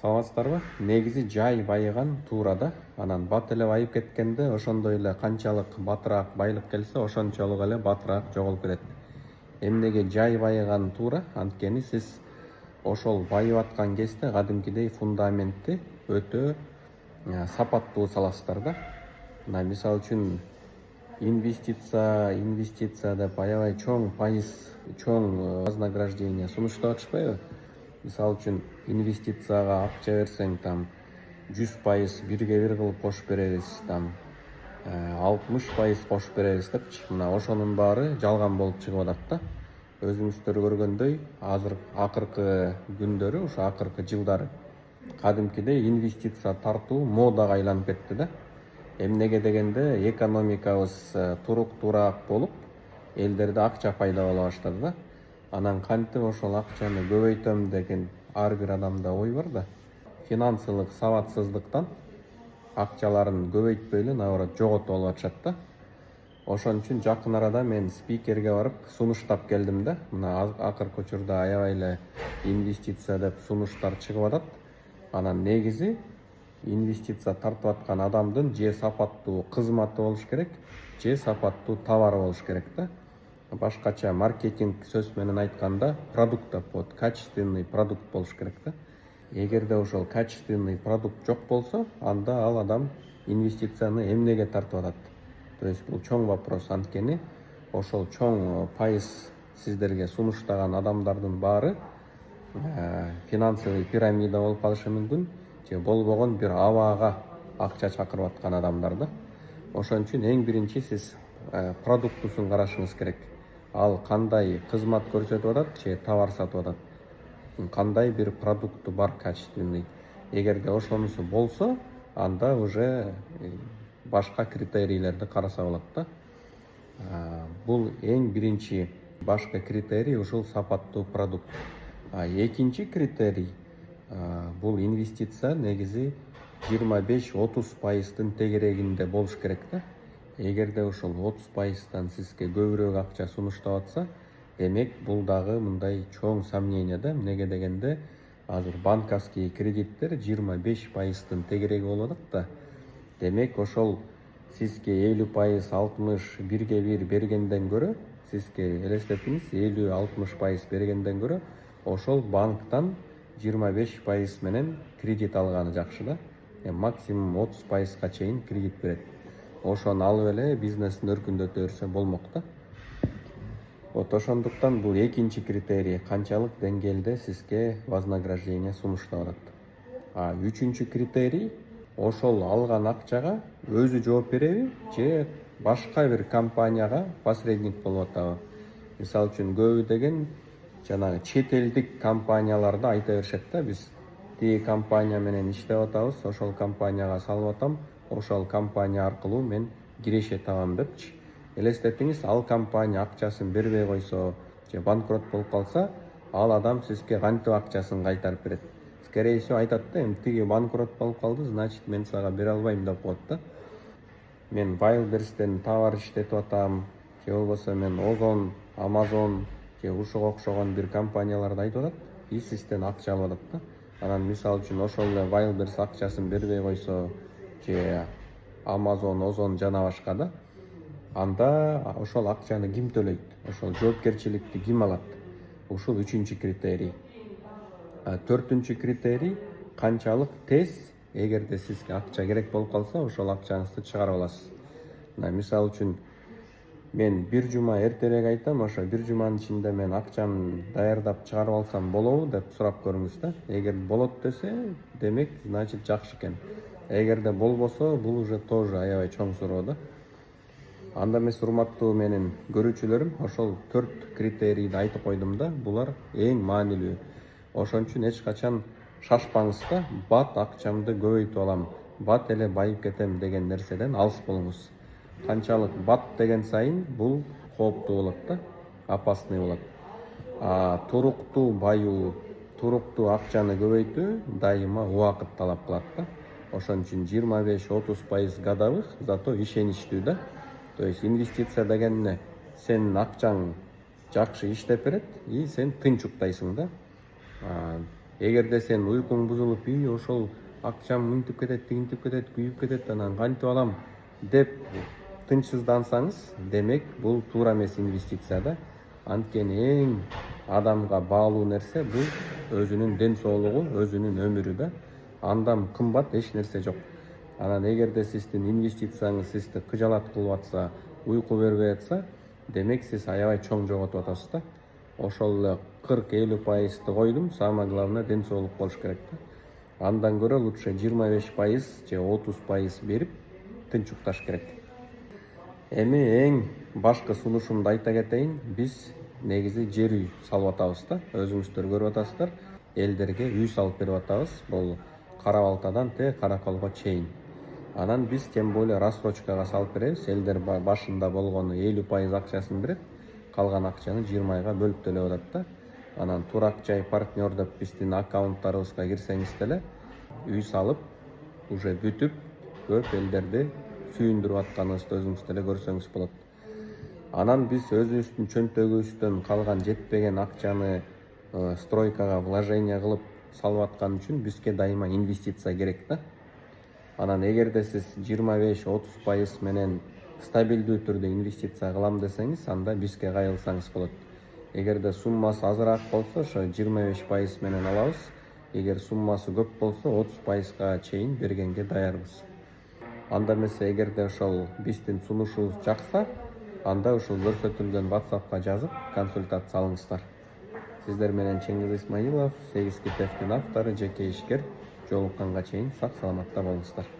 Саламатсыздарбы? Негизи жай байыган туура да. Анан бат эле байып кеткенде ошондой эле канчалык батыраак байлык келсе, ошончолук эле батыраак жоголуп кетет. Эмнеге жай байыган туура? Анткени сиз ошол байып аткан кезде кадимкидей фундаментти өтө сапаттуу саласыздар да. Мына мисалы үчүн инвестиция деп аябай чоң пайыз, чоң вознаграждение сунуштап атышпайбы? Мисалы үчүн инвестицияга акча берсең, там 100% бирге бир кылып кошуп беребиз, там 60% кошуп беребиз депчи. Мына ошонун баары жалган болуп чыгып атат да. Өзүңүздөр көргөндөй, азыр акыркы күндөрү, ошо акыркы жылдары кадимкидей инвестиция тартуу модага айланып кетти да. Эмнеге дегенде экономикабыз туруктуураак болуп, элдерде акча пайда боло баштады да. Анан кантип ошол акчаны көбөйтөм деген ар бир адамда ой бар да. Финансылык сабатсыздыктан акчаларын көбөйтпөй эле, наоборот, жоготуп алып атышат да. Ошон үчүн жакын арада мен спикерге барып сунуштап келдим да. Мына акыркы учурда аябай эле инвестиция деп сунуштар чыгып атат. Анан негизи инвестиция тартып аткан адамдын же сапаттуу кызматы болуш керек, же сапаттуу товары болуш керек да. Башкача маркетинг сөз менен айтканда продукт деп болот, качественный продукт болуш керек да. Эгерде ошол качественный продукт жок болсо, анда ал адам инвестицияны эмнеге тартып атат? То есть бул чоң вопрос. Анткени ошол чоң пайыз сиздерге сунуштаган адамдардын баары финансовый пирамида болуп калышы мүмкүн, же болбогон бир абага акча чакырып аткан адамдар да. Ошон үчүн эң биринчи сиз продуктусун карашыңыз керек. Ал кандай кызмат көрсөтүп атат, же товар сатып атат, кандай бир продукту бар качественный. Эгерде ошонусу болсо, анда уже башка критерийлерди караса болот да. Бул эң биринчи башкы критерий ушул сапаттуу продукт. Экинчи критерий бул инвестиция негизи 25-30%-тын тегерегинде болуш керек да. Эгерде ошол 30%-тан сизге көбүрөөк акча сунуштап атса, демек бул дагы мындай чоң сомнение да. Эмнеге дегенде азыр банковский кредиттер 25%-тын тегереги болуп атат да. Демек ошол сизге 50%, 60% бирге бир бергенден көрө, сизге элестетиңиз 50-60% бергенден көрө ошол банктан 25% менен кредит алганы жакшы да. Максимум 30%-га чейин кредит берет. Ошону алып эле бизнесин өркүндөтө берсе болмок да. Вот ошондуктан бул экинчи критерий, канчалык деңгээлде сизге вознаграждение сунуштап атат. Үчүнчү критерий, ошол алган акчага өзү жооп береби, же башка бир компанияга посредник болуп атабы. Мисалы үчүн көбү деген жанагы чет элдик компанияларды айта беришет да, биз тиги компания менен иштеп атабыз, ошол компанияга салып атам, ошол компания аркылуу мен киреше табам депчи. Элестетиңиз, ал компания акчасын бербей койсо, же банкрот болуп калса, ал адам сизге кантип акчасын кайтарып берет? Скорее всего айтат да, тиги банкрот болуп калды, значит мен сага бере албайм деп коет да. Мен Wildberries'тен товар иштетип атам, же болбосо мен Озон, Amazon же ушуга окшогон бир компанияларды айтып атат, и сизден акча алып атат да. Анан мисалы үчүн ошол эле Wildberries акчасын бербей койсо, же Amazon, Озон жана башка да, анда ошол акчаны ким төлөйт? Ошол жоопкерчиликти ким алат? Ушул үчүнчү критерий. Төртүнчү критерий, канчалык тез, эгерде сизге акча керек болуп калса, ошол акчаңызды чыгарып аласыз. Мисалы үчүн мен бир жума эртерээк айтам, ошо бир жуманын ичинде мен акчамды даярдап чыгарып алсам болобу деп сурап көрүңүз да. Эгер болот десе, демек, значит жакшы экен. Эгерде болбосо, бул уже тоже аябай чоң суроо да. Анда эмес, урматтуу менин көрүүчүлөрүм, ошол 4 критерийди айтып койдум да, булар эң маанилүү. Ошон үчүн эч качан шашпаңыз да, бат акчамды көбөйтүп алам, бат эле байып кетем деген нерседен алыс болуңуз. Канчалык бат деген сайын бул кооптуу болот да, опасный болот. Туруктуу баюу, туруктуу акчаны көбөйтүү дайыма убакыт талап кылат да. Ошон үчүн 25-30% годовых, зато ишеничтүү да. То есть инвестиция деген сенин акчаң жакшы иштеп берет, и сен тынч уктайсың да. Эгерде сен уйкуң бузулуп, ошол акчам мынтип кетет, тигинтип кетет, күйүп кетет, анан кантип алам деп тынчсыздансаңыз, демек бул туура эмес инвестиция да. Анткени эң адамга баалуу нерсе бул өзүнүн ден соолугу, өзүнүн өмүрү да. Андан кымбат эч нерсе жок. Анан эгерде сиздин инвестицияңыз сизди кыжалат кылып атса, уйку бербей атса, демек сиз аябай чоң жоготуп атасыз да. Ошол эле 40-50% койдум, самое главное ден соолук болуш керек да. Андан көрө лучше 25% же 30% берип тынч укташ керек. Эми эң башкы сунушумду айта кетейин. Биз негизи жер үй салып атабыз да. Өзүңүздөр көрүп атасыздар. Элдерге үй салып берип атабыз. Бул Кара Балтадан Каракалга чейин. Анан биз тем более рассрочкага салып беребиз. Элдер башында болгону 50% акчасын берет, калган акчаны 20 айга бөлүп төлөп атат да. Анан Турак жай партнер деп биздин аккаунттарыбызга кирсеңиз деле үй салып, уже бүтүп, көп элдерди сүйүндүрүп атканыбызды өзүңүз деле көрсөңүз болот. Анан биз өзүбүздүн чөнтөгүбүздөн калган жетпеген акчаны стройкага вложение кылып салып аткан үчүн бизге дайыма инвестиция керек да. Анан эгерде сиз 25-30% менен стабилдүү түрдө инвестиция кылам десеңиз, анда бизге кайрылсаңыз болот. Эгерде суммасы азыраак болсо, ошо 25% менен алабыз. Эгер суммасы көп болсо, 30%га чейин бергенге даярбыз. Анда эмесе, эгерде ошол биздин сунушубуз жакса, анда ушул көрсөтүлгөн WhatsAppка жазып консультация алыңыздар. Сиздер менен Чеңгиз Исмаилов, 8 китептин автору, жеке ишкер. Жолукканга чейин сак саламатта болуңуздар.